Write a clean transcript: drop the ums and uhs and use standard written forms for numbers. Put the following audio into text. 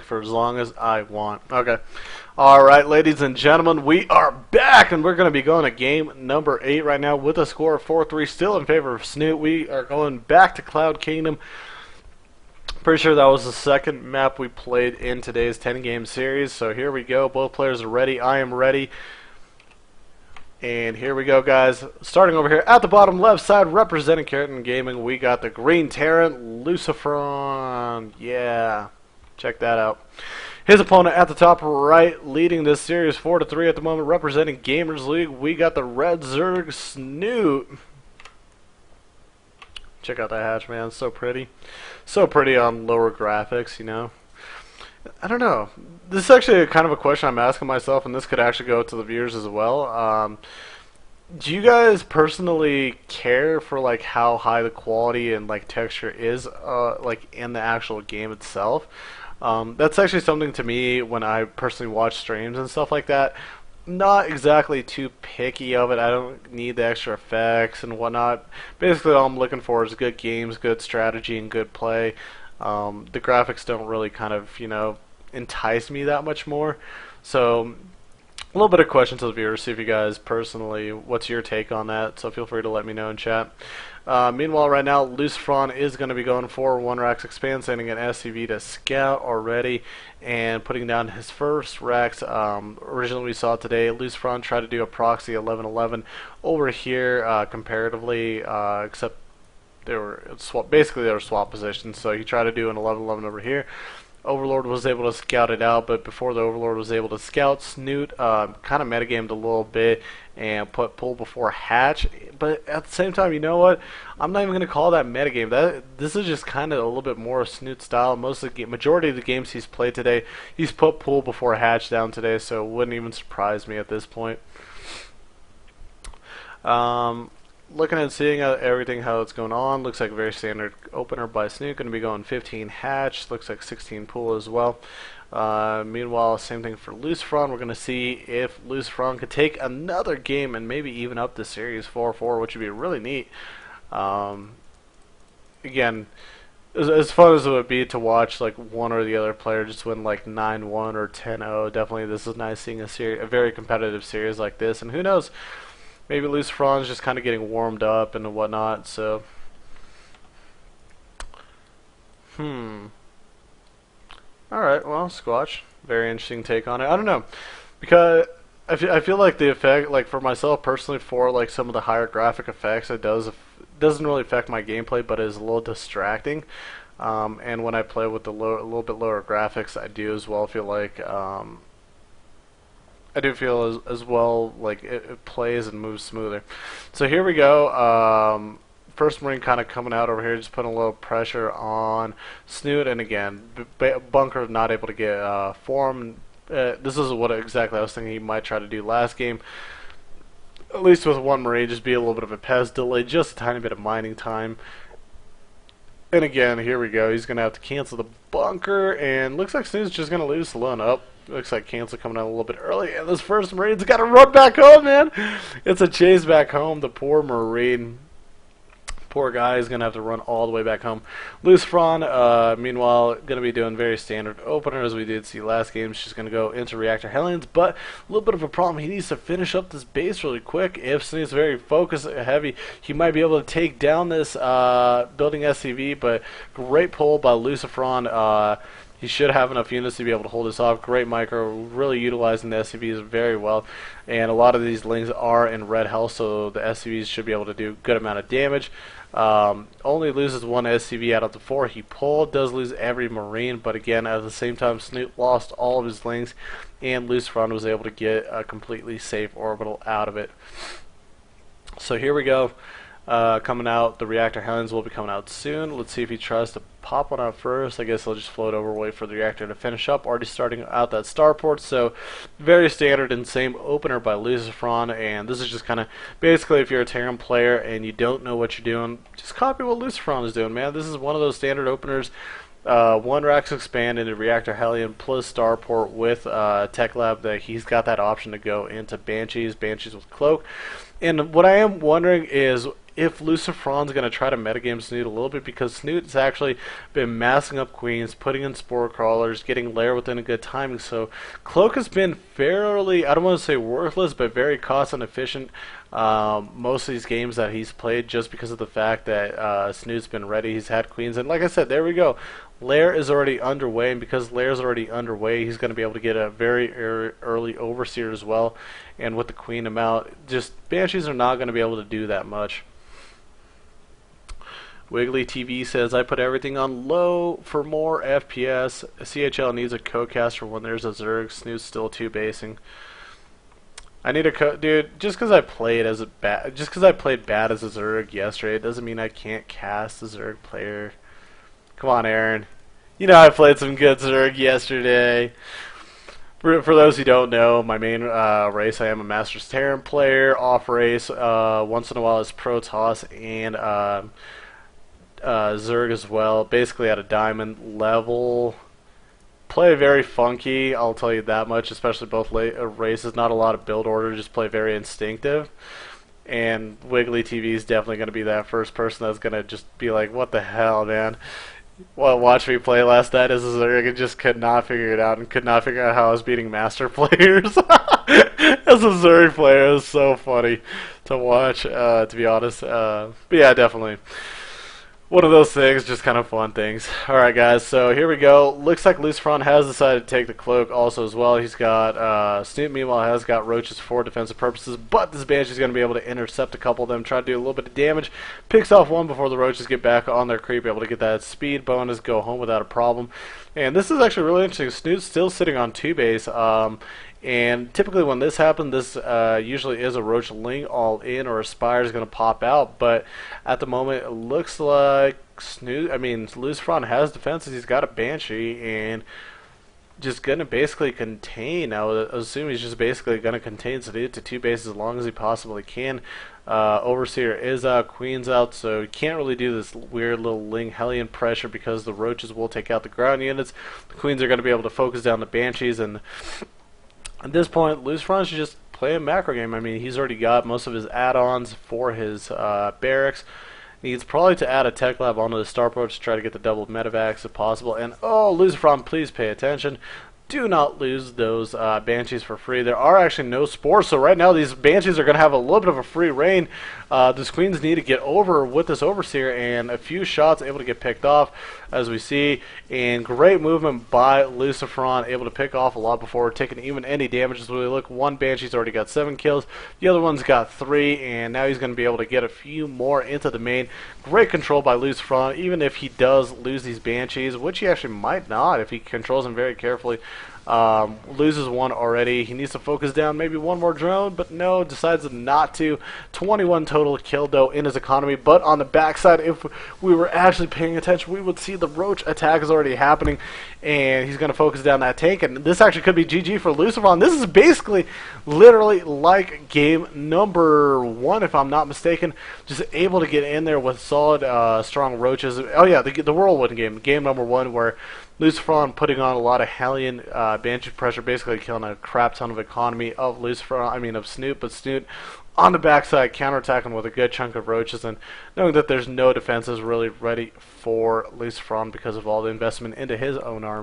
for as long as I want. Okay. Alright, ladies and gentlemen, we are back, and we're going to be going to game number 8 right now with a score of 4-3, still in favor of Snute. We are going back to Cloud Kingdom. Pretty sure that was the second map we played in today's 10-game series, so here we go. Both players are ready. I am ready. And here we go, guys. Starting over here at the bottom left side, representing Keratin Gaming, we got the Green Terran, Lucifron. Yeah, check that out. His opponent at the top right, leading this series 4-3 at the moment, representing Gamers League, we got the Red Zerg Snute. Check out that hatch, man. So pretty. So pretty on lower graphics, you know. I don't know. This is actually kind of a question I'm asking myself, and this could actually go to the viewers as well. Do you guys personally care for like how high the quality and like texture is like in the actual game itself? That's actually something to me when I personally watch streams and stuff like that. Not exactly too picky of it. I don't need the extra effects and whatnot. Basically all I'm looking for is good games, good strategy, and good play. The graphics don't really kind of, you know, entice me that much more. So a little bit of question to the viewers, see if you guys personally, what's your take on that? So feel free to let me know in chat. Meanwhile, right now, Lucifron is going to be going for 1 Rax Expand, sending an SCV to Scout already, and putting down his first Rax. Originally we saw today, Lucifron tried to do a proxy 11-11 over here comparatively, except they were basically they were swap positions, so he tried to do an 11-11 over here. Overlord was able to scout it out, but before the Overlord was able to scout, Snute kind of metagamed a little bit and put pull before hatch. But at the same time, you know what? I'm not even going to call that metagame. This is just kind of a little bit more Snute style. Majority of the games he's played today, he's put pull before hatch down today, so it wouldn't even surprise me at this point. Looking and seeing everything, how it's going on, looks like a very standard opener by Snute. Going to be going 15 hatch, looks like 16 pool as well. Meanwhile, same thing for Lucifron. We're going to see if Lucifron could take another game and maybe even up the series 4-4, which would be really neat. Again, as fun as it would be to watch like one or the other player just win like 9-1 or 10-0, definitely this is nice seeing a very competitive series like this. And who knows? Maybe Lucifron's just kind of getting warmed up and whatnot, so. Alright, well, Squatch. Very interesting take on it. I don't know. Because I feel like the effect, like for myself personally, for like some of the higher graphic effects, it doesn't really affect my gameplay, but it is a little distracting. And when I play with the a little bit lower graphics, I do as well feel like. I do feel as well like it plays and moves smoother. So here we go. First Marine kind of coming out over here, just putting a little pressure on Snute, and again, Bunker not able to get form. This is what exactly I was thinking he might try to do last game. At least with 1 Marine, just be a little bit of a pest delay, just a tiny bit of mining time. And again, here we go. He's going to have to cancel the Bunker, and looks like Snute's just going to lose Salone up. Looks like cancel coming out a little bit early, and this first Marine's got to run back home, man. It's a chase back home. The poor Marine, poor guy, is gonna have to run all the way back home. Lucifron, meanwhile, gonna be doing very standard opener as we did see last game. She's gonna go into Reactor Hellions, but a little bit of a problem. He needs to finish up this base really quick. If Snute's very focus heavy, he might be able to take down this building SCV. But great pull by Lucifron. He should have enough units to be able to hold this off. Great micro, really utilizing the SCVs very well. And a lot of these lings are in red health, so the SCVs should be able to do a good amount of damage. Only loses 1 SCV out of the 4 he pulled. Does lose every Marine, but again, at the same time, Snute lost all of his lings, and Lucifron was able to get a completely safe orbital out of it. So here we go. Coming out, the Reactor Hellions will be coming out soon. Let's see if he tries to pop one out first. I guess he'll just float over, wait for the reactor to finish up. Already starting out that starport, so very standard and same opener by Lucifron. And this is just kind of basically if you're a Terran player and you don't know what you're doing, just copy what Lucifron is doing, man. This is one of those standard openers. 1 Rax Expand into Reactor Hellion plus Starport with Tech Lab. That he's got that option to go into Banshees with Cloak. And what I am wondering is if Lucifron's going to try to metagame Snute a little bit, because Snute's actually been massing up queens, putting in spore crawlers, getting lair within a good timing. So Cloak has been fairly, I don't want to say worthless, but very cost inefficient most of these games that he's played, just because of the fact that Snute's been ready. He's had queens, and like I said, there we go. Lair is already underway, and because Lair is already underway, he's going to be able to get a very early Overseer as well. And with the queen amount, just Banshees are not going to be able to do that much. Wiggly TV says, I put everything on low for more FPS. CHL needs a co-caster when there's a Zerg. Snute's still 2-basing. I need a dude. Just because I played bad as a Zerg yesterday, it doesn't mean I can't cast a Zerg player. Come on, Aaron. You know I played some good Zerg yesterday. For those who don't know, my main race, I am a Masters Terran player. Off race, once in a while is Protoss and Zerg as well. Basically at a diamond level. Play very funky, I'll tell you that much, especially both races. Not a lot of build order, just play very instinctive. And Wiggly TV is definitely going to be that first person that's going to just be like, what the hell, man? Well, watch me play last night as a Zerg and just could not figure it out, and could not figure out how I was beating Master players. As a Zerg player, it was so funny to watch, to be honest. But yeah, definitely. One of those things, just kind of fun things. Alright guys, so here we go. Looks like Lucifron has decided to take the Cloak also as well. He's got, Snute meanwhile has got Roaches for defensive purposes, but this Banshee's going to be able to intercept a couple of them, try to do a little bit of damage. Picks off one before the Roaches get back on their creep, able to get that speed bonus, go home without a problem. And this is actually really interesting. Snute's still sitting on 2-base, and typically when this happens, this usually is a Roach Ling all in, or a Spire is going to pop out. But at the moment, it looks like Lucifron has defenses. He's got a Banshee and just going to basically contain. I would assume he's just basically going to contain Snute to 2 bases as long as he possibly can. Overseer is out, Queen's out, so you can't really do this weird little Ling Hellion pressure because the Roaches will take out the ground units. The Queens are going to be able to focus down the Banshees, and at this point, Lucifron should just play a macro game. I mean, he's already got most of his add-ons for his barracks. Needs probably to add a tech lab onto the starport to try to get the double medevacs if possible. And oh, Lucifron, please pay attention. Do not lose those Banshees for free. There are actually no spores, so right now these Banshees are going to have a little bit of a free reign. These Queens need to get over with this Overseer, and a few shots able to get picked off, as we see. And great movement by Lucifron, able to pick off a lot before taking even any damage. As we look, one Banshee's already got 7 kills, the other one's got 3, and now he's going to be able to get a few more into the main. Great control by Lucifron, even if he does lose these Banshees, which he actually might not if he controls them very carefully. Loses one already. He needs to focus down maybe one more drone, but no, decides not to. 21 total killed though in his economy, but on the backside, if we were actually paying attention, we would see the Roach attack is already happening, and he's going to focus down that tank, and this actually could be GG for Lucifron. This is basically literally like game number 1, if I'm not mistaken, just able to get in there with solid strong Roaches. Oh yeah, the Whirlwind game number 1, where Lucifron putting on a lot of Hellion Banshee pressure, basically killing a crap ton of economy of Snute, but Snute on the backside counterattacking with a good chunk of Roaches, and knowing that there's no defenses really ready for Lucifron because of all the investment into his own army.